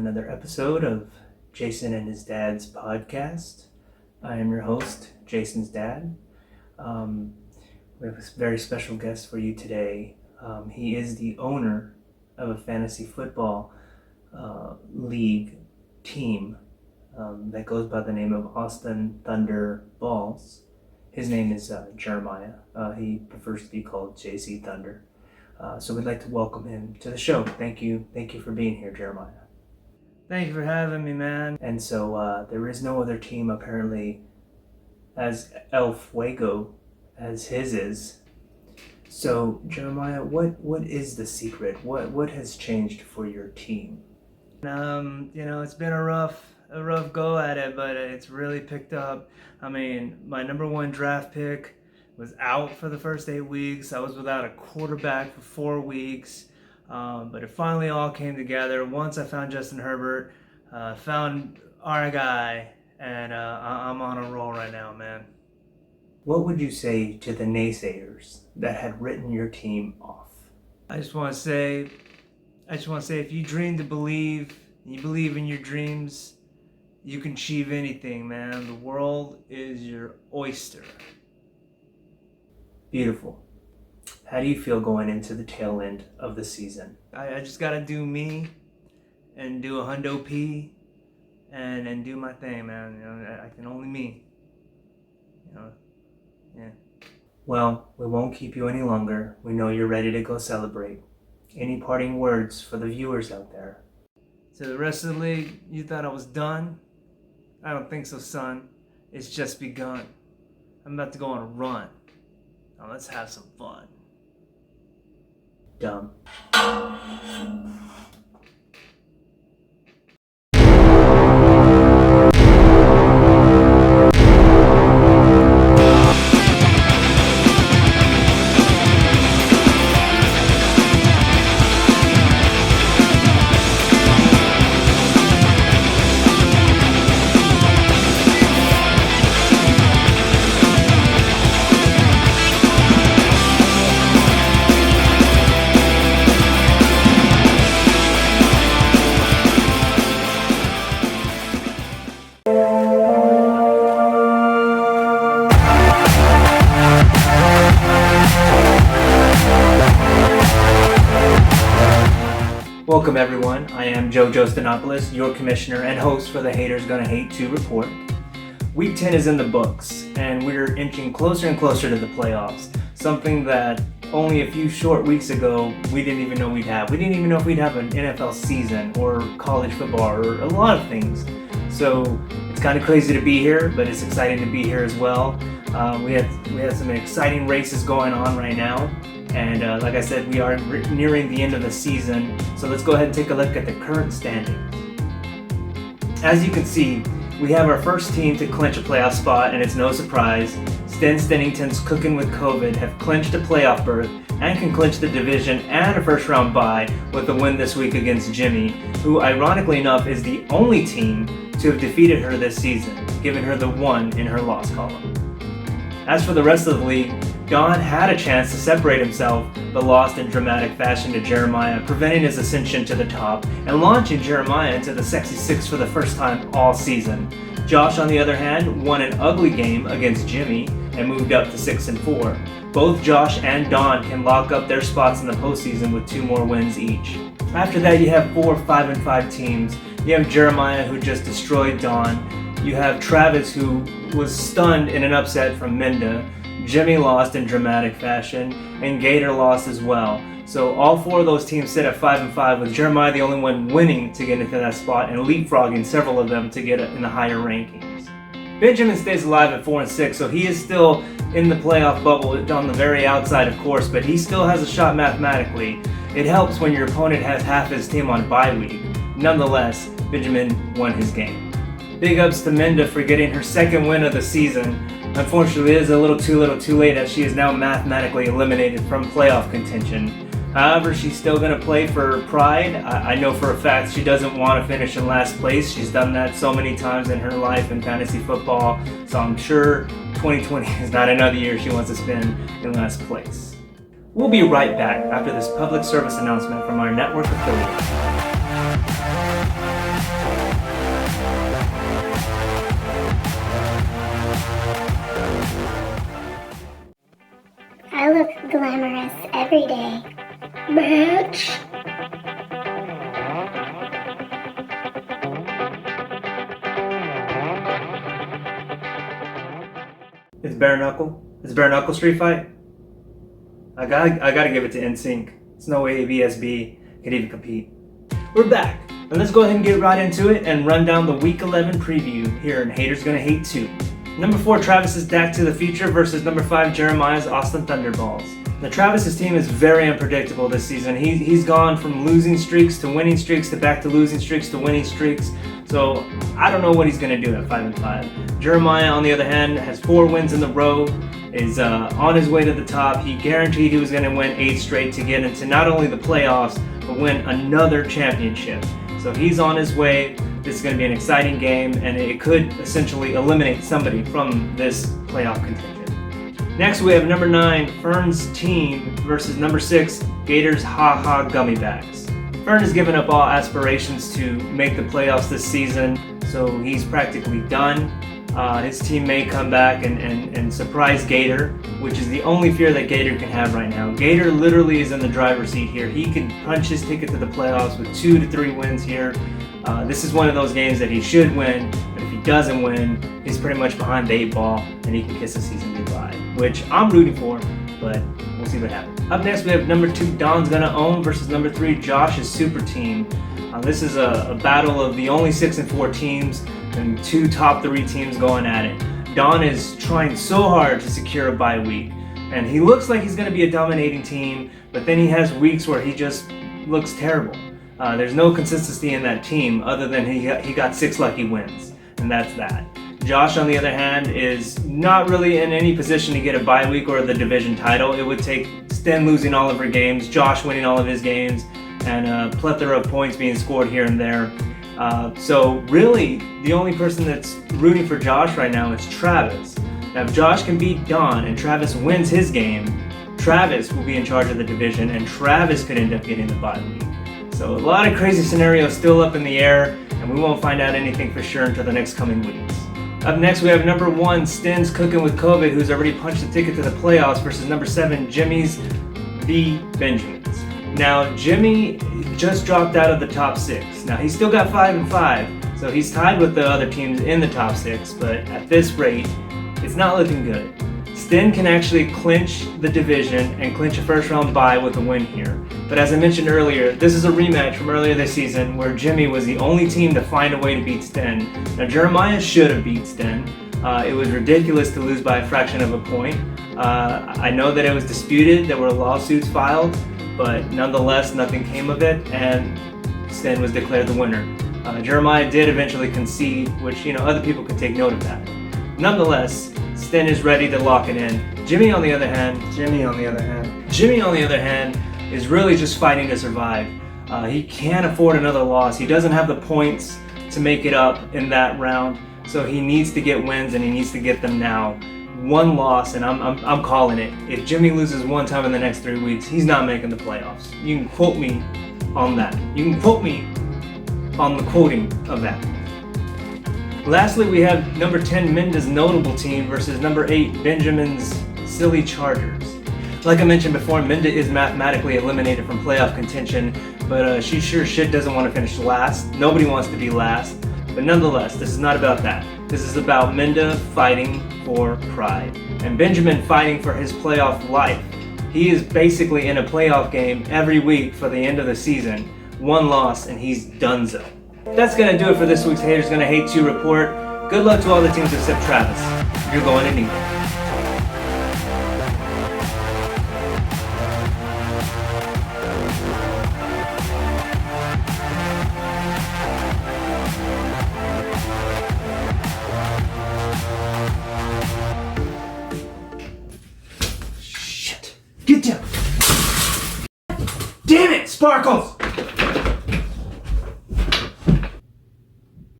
another episode of Jason and his dad's podcast. I am your host, Jason's dad. We have a very special guest for you today. He is the owner of a fantasy football league team that goes by the name of Austin Thunder Balls. His name is Jeremiah. He prefers to be called JC Thunder. So we'd like to welcome him to the show. Thank you for being here, Jeremiah. Thank you for having me, man. And so there is no other team apparently as El Fuego as his is. So Jeremiah, what is the secret? What has changed for your team? It's been a rough go at it, but it's really picked up. I mean, my number one draft pick was out for the first 8 weeks. I was without a quarterback for 4 weeks, but it finally all came together once I found Justin Herbert, found our guy, and I'm on a roll right now, man. What would you say to the naysayers that had written your team off? I just want to say, if you dream to believe, and you believe in your dreams, you can achieve anything, man. The world is your oyster. Beautiful. How do you feel going into the tail end of the season? I just gotta do me and do a hundo P and do my thing, man. I can only me. Yeah. Well, we won't keep you any longer. We know you're ready to go celebrate. Any parting words for the viewers out there? To the rest of the league, you thought I was done? I don't think so, son. It's just begun. I'm about to go on a run. Now let's have some fun. Dumb. Welcome everyone, I am Joe Jostanopoulos, your commissioner and host for the Haters Gonna Hate 2 report. Week 10 is in the books, and we're inching closer and closer to the playoffs, something that only a few short weeks ago we didn't even know we'd have. We didn't even know if we'd have an NFL season or college football or a lot of things. So it's kind of crazy to be here, but it's exciting to be here as well. We have some exciting races going on right now. And like I said, we are nearing the end of the season, so let's go ahead and take a look at the current standings. As you can see, we have our first team to clinch a playoff spot, and it's no surprise. Stennington's Cooking with COVID have clinched a playoff berth and can clinch the division and a first round bye with a win this week against Jimmy, who ironically enough is the only team to have defeated her this season, giving her the 1 in her loss column. As for the rest of the league, Don had a chance to separate himself, but lost in dramatic fashion to Jeremiah, preventing his ascension to the top and launching Jeremiah into the sexy 6 for the first time all season. Josh, on the other hand, won an ugly game against Jimmy and moved up to 6-4. Both Josh and Don can lock up their spots in the postseason with 2 more wins each. After that, you have 4 5-5 teams. You have Jeremiah, who just destroyed Don. You have Travis, who was stunned in an upset from Minda. Jimmy lost in dramatic fashion, and Gator lost as well. So all 4 of those teams sit at 5-5, with Jeremiah the only one winning to get into that spot and leapfrogging several of them to get in the higher rankings. Benjamin stays alive at 4-6, so he is still in the playoff bubble on the very outside, of course, but he still has a shot mathematically. It helps when your opponent has half his team on bye week. Nonetheless, Benjamin won his game. Big ups to Minda for getting her second win of the season. Unfortunately, it is a little too late, as she is now mathematically eliminated from playoff contention. However, she's still going to play for pride. I know for a fact she doesn't want to finish in last place. She's done that so many times in her life in fantasy football, so I'm sure 2020 is not another year she wants to spend in last place. We'll be right back after this public service announcement from our network affiliate. I look glamorous every day. Bitch. It's bare knuckle. It's bare knuckle street fight. I gotta give it to NSYNC. It's no way BSB can even compete. We're back, and let's go ahead and get right into it and run down the Week 11 preview here in Haters Gonna Hate 2. Number 4, Travis's Back to the Future versus number 5, Jeremiah's Austin Thunderballs. Now, Travis's team is very unpredictable this season. He's gone from losing streaks to winning streaks to back to losing streaks to winning streaks. So I don't know what he's going to do at 5-5. Jeremiah, on the other hand, has 4 wins in the row, is on his way to the top. He guaranteed he was going to win 8 straight to get into not only the playoffs, but win another championship. So he's on his way. This is going to be an exciting game, and it could essentially eliminate somebody from this playoff contention. Next, we have number 9, Fern's team versus number 6, Gators Ha Ha Gummy Bags. Fern has given up all aspirations to make the playoffs this season, so he's practically done. His team may come back and surprise Gator, which is the only fear that Gator can have right now. Gator literally is in the driver's seat here. He can punch his ticket to the playoffs with 2 to 3 wins here. This is one of those games that he should win, but if he doesn't win, he's pretty much behind the 8 ball, and he can kiss the season goodbye, which I'm rooting for, but we'll see what happens. Up next, we have number 2, Don's Gonna Own versus number 3, Josh's Super Team. This is a battle of the only 6 and 4 teams and 2 top 3 teams going at it. Don is trying so hard to secure a bye week, and he looks like he's going to be a dominating team, but then he has weeks where he just looks terrible. There's no consistency in that team other than he got 6 lucky wins, and that's that. Josh, on the other hand, is not really in any position to get a bye week or the division title. It would take Sten losing all of her games, Josh winning all of his games, and a plethora of points being scored here and there. So really, the only person that's rooting for Josh right now is Travis. Now, if Josh can beat Don and Travis wins his game, Travis will be in charge of the division, and Travis could end up getting the bye week. So a lot of crazy scenarios still up in the air, and we won't find out anything for sure until the next coming weeks. Up next, we have number 1, Sten's Cooking with COVID, who's already punched the ticket to the playoffs, versus number 7, Jimmy's the Benjamins. Now, Jimmy just dropped out of the top 6. Now, he's still got 5-5, so he's tied with the other teams in the top 6, but at this rate, it's not looking good. Sten can actually clinch the division and clinch a first-round bye with a win here. But as I mentioned earlier, this is a rematch from earlier this season where Jimmy was the only team to find a way to beat Sten. Now, Jeremiah should have beat Sten. It was ridiculous to lose by a fraction of a point. I know that it was disputed, there were lawsuits filed, but nonetheless, nothing came of it, and Sten was declared the winner. Jeremiah did eventually concede, which, other people could take note of that. Nonetheless, Sten is ready to lock it in. Jimmy, on the other hand, is really just fighting to survive. He can't afford another loss. He doesn't have the points to make it up in that round, so he needs to get wins, and he needs to get them now. 1 loss, and I'm calling it. If Jimmy loses 1 time in the next 3 weeks, he's not making the playoffs. You can quote me on that. You can quote me on the quoting of that. Lastly, we have number 10, Minda's Notable Team versus number 8, Benjamin's Silly Chargers. Like I mentioned before, Minda is mathematically eliminated from playoff contention, but she sure shit doesn't want to finish last. Nobody wants to be last. But nonetheless, this is not about that. This is about Minda fighting for pride, and Benjamin fighting for his playoff life. He is basically in a playoff game every week for the end of the season. 1 loss, and he's donezo. That's going to do it for this week's Haters Gonna Hate 2 report. Good luck to all the teams except Travis. You're going to need it. Get down! Damn it, Sparkles!